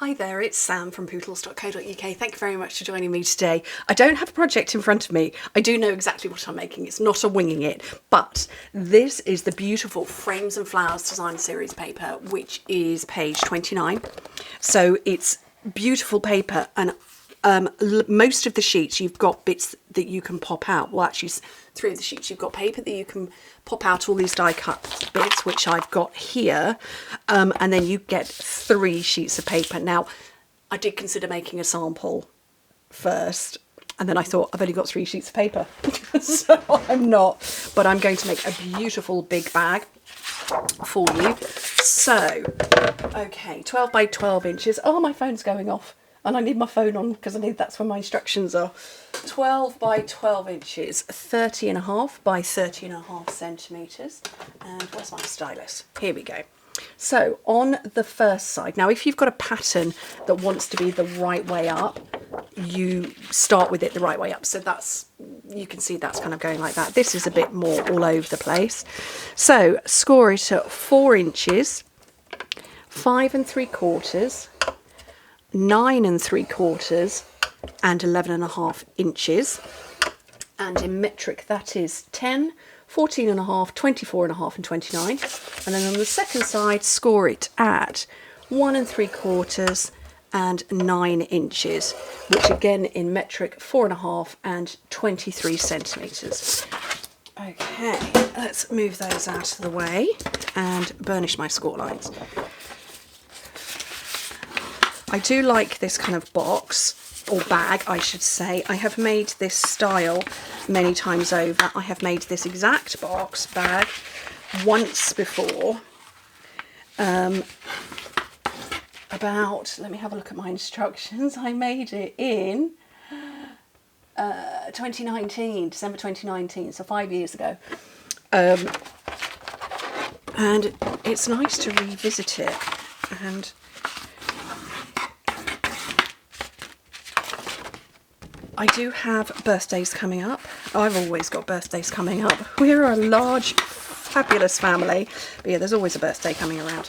Hi there, it's Sam from Pootles.co.uk. Thank you very much for joining me today. I don't have a project in front of me. I do know exactly what I'm making. It's not a winging it, but this is the beautiful Frames and Flowers Design Series paper, which is page 29. So it's beautiful paper, and most of the sheets you've got bits that you can pop out. Well, actually 3 of the sheets you've got paper that you can pop out all these die cut bits, which I've got here, and then you get 3 sheets of paper. Now I did consider making a sample first, and then I thought I've only got 3 sheets of paper so I'm not, but I'm going to make a beautiful big bag for you. So okay, 12 by 12 inches. Oh, my phone's going off. And I need my phone on because that's where my instructions are. 12 by 12 inches, 30.5 by 30.5 centimetres. And where's my stylus? Here we go. So on the first side, now if you've got a pattern that wants to be the right way up, you start with it the right way up. So that's, you can see that's kind of going like that. This is a bit more all over the place. So score it at 4 inches, 5 3/4, 9 3/4 and 11.5 inches, and in metric that is 10, 14.5, 24.5 and 29. And then on the second side, score it at 1 3/4 and 9 inches, which again in metric 4.5 and 23 centimetres. Okay, let's move those out of the way and burnish my score lines. I do like this kind of box, or bag I should say. I have made this style many times over. I have made this exact box bag once before. Let me have a look at my instructions. I made it in 2019, December 2019, so 5 years ago. And it's nice to revisit it. And I do have birthdays coming up. I've always got birthdays coming up. We're a large, fabulous family. But yeah, there's always a birthday coming around.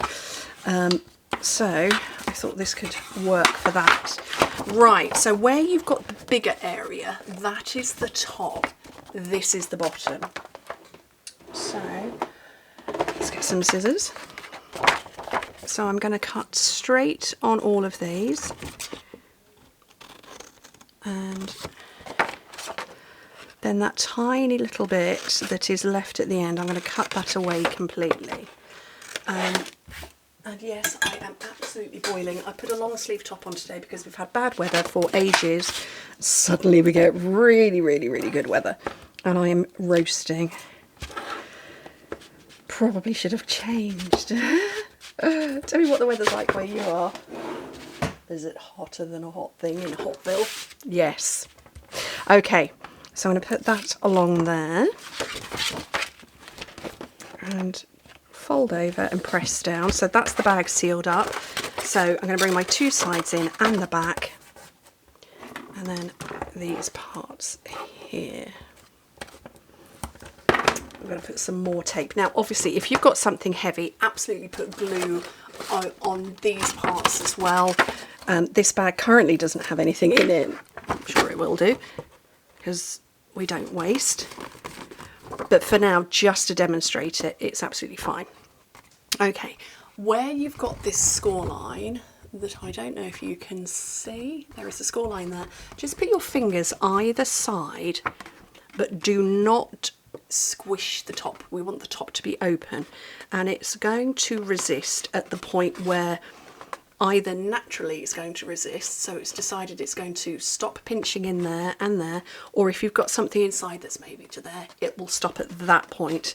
So I thought this could work for that. Right, so where you've got the bigger area, that is the top. This is the bottom. So let's get some scissors. So I'm going to cut straight on all of these. And then that tiny little bit that is left at the end, I'm going to cut that away completely. And yes, I am absolutely boiling. I put a long sleeve top on today because we've had bad weather for ages. Suddenly we get really, really, really good weather. And I am roasting. Probably should have changed. Tell me what the weather's like where you are. Is it hotter than a hot thing in Hotville? Yes. Okay, so I'm going to put that along there and fold over and press down. So that's the bag sealed up. So I'm going to bring my 2 sides in and the back, and then these parts here. I'm going to put some more tape. Now obviously if you've got something heavy, absolutely put glue on these parts as well. This bag currently doesn't have anything in it. I'm sure it will do because we don't waste. But for now, just to demonstrate it, it's absolutely fine. Okay, where you've got this score line that I don't know if you can see, there is a score line there. Just put your fingers either side, but do not squish the top. We want the top to be open, and it's going to resist at the point where either naturally it's going to resist, so it's decided it's going to stop pinching in there and there, or if you've got something inside that's maybe to there, it will stop at that point.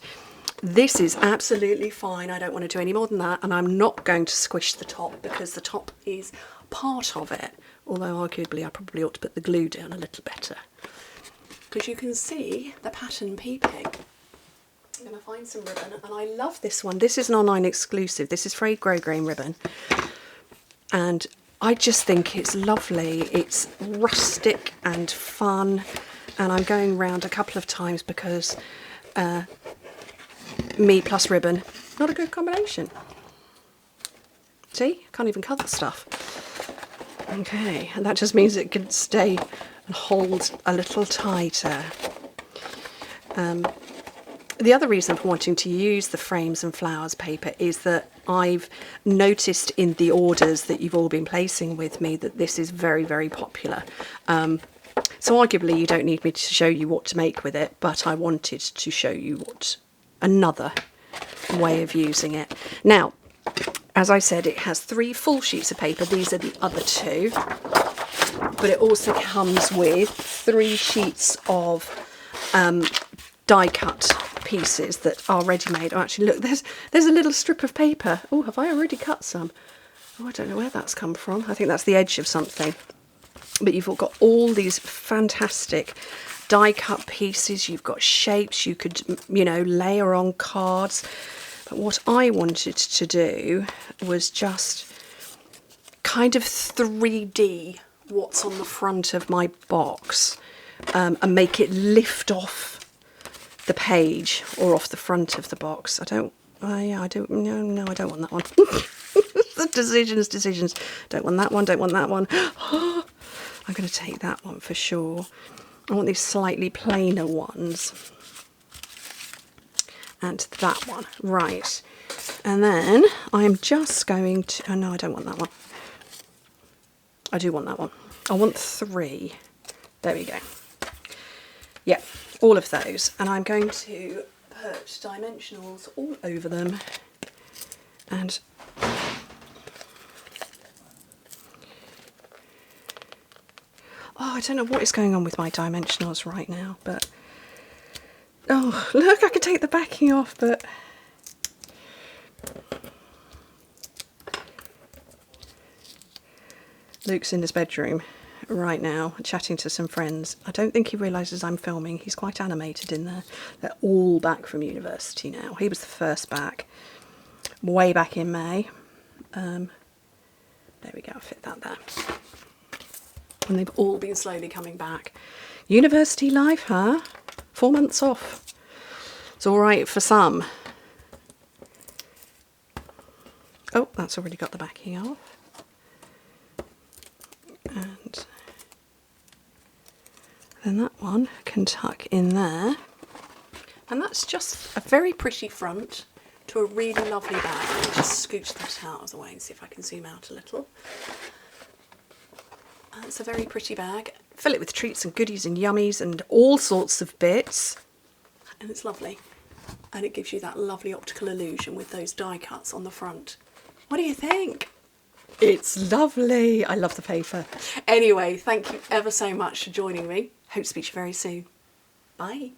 This is absolutely fine. I don't want to do any more than that, and I'm not going to squish the top because the top is part of it, although arguably I probably ought to put the glue down a little better because you can see the pattern peeping. I'm going to find some ribbon, and I love this one. This is an online exclusive. This is frayed grosgrain ribbon. And I just think it's lovely. It's rustic and fun, and I'm going round a couple of times because me plus ribbon, not a good combination. See, can't even cut the stuff. Okay, and that just means it can stay and hold a little tighter. The other reason for wanting to use the frames and flowers paper is that I've noticed in the orders that you've all been placing with me that this is very, very popular. So arguably you don't need me to show you what to make with it, but I wanted to show you what another way of using it. Now, as I said, it has 3 full sheets of paper. These are the other 2. But it also comes with 3 sheets of die cut pieces that are ready made. Oh, actually, look, there's a little strip of paper. Oh, have I already cut some? Oh, I don't know where that's come from. I think that's the edge of something. But you've got all these fantastic die cut pieces. You've got shapes. You could, you know, layer on cards. But what I wanted to do was just kind of 3D what's on the front of my box, and make it lift off the page or off the front of the box. I don't want that one. The decisions. Don't want that one, don't want that one. I'm going to take that one for sure. I want these slightly plainer ones. And that one, right. And then I'm just going to, oh no, I don't want that one. I do want that one. I want 3. There we go. Yeah, all of those. And I'm going to put dimensionals all over them. And I don't know what is going on with my dimensionals right now, but oh, look, I could take the backing off, but Luke's in his bedroom right now, chatting to some friends. I don't think he realises I'm filming. He's quite animated in there. They're all back from university now. He was the first back, way back in May. There we go, I'll fit that there. And they've all been slowly coming back. University life, huh? 4 months off. It's all right for some. Oh, that's already got the backing off. And then that one can tuck in there. And that's just a very pretty front to a really lovely bag. Let me just scooch that out of the way and see if I can zoom out a little. It's a very pretty bag. Fill it with treats and goodies and yummies and all sorts of bits. And it's lovely. And it gives you that lovely optical illusion with those die cuts on the front. What do you think? It's lovely. I love the paper. Anyway, thank you ever so much for joining me. Hope to speak to you very soon. Bye.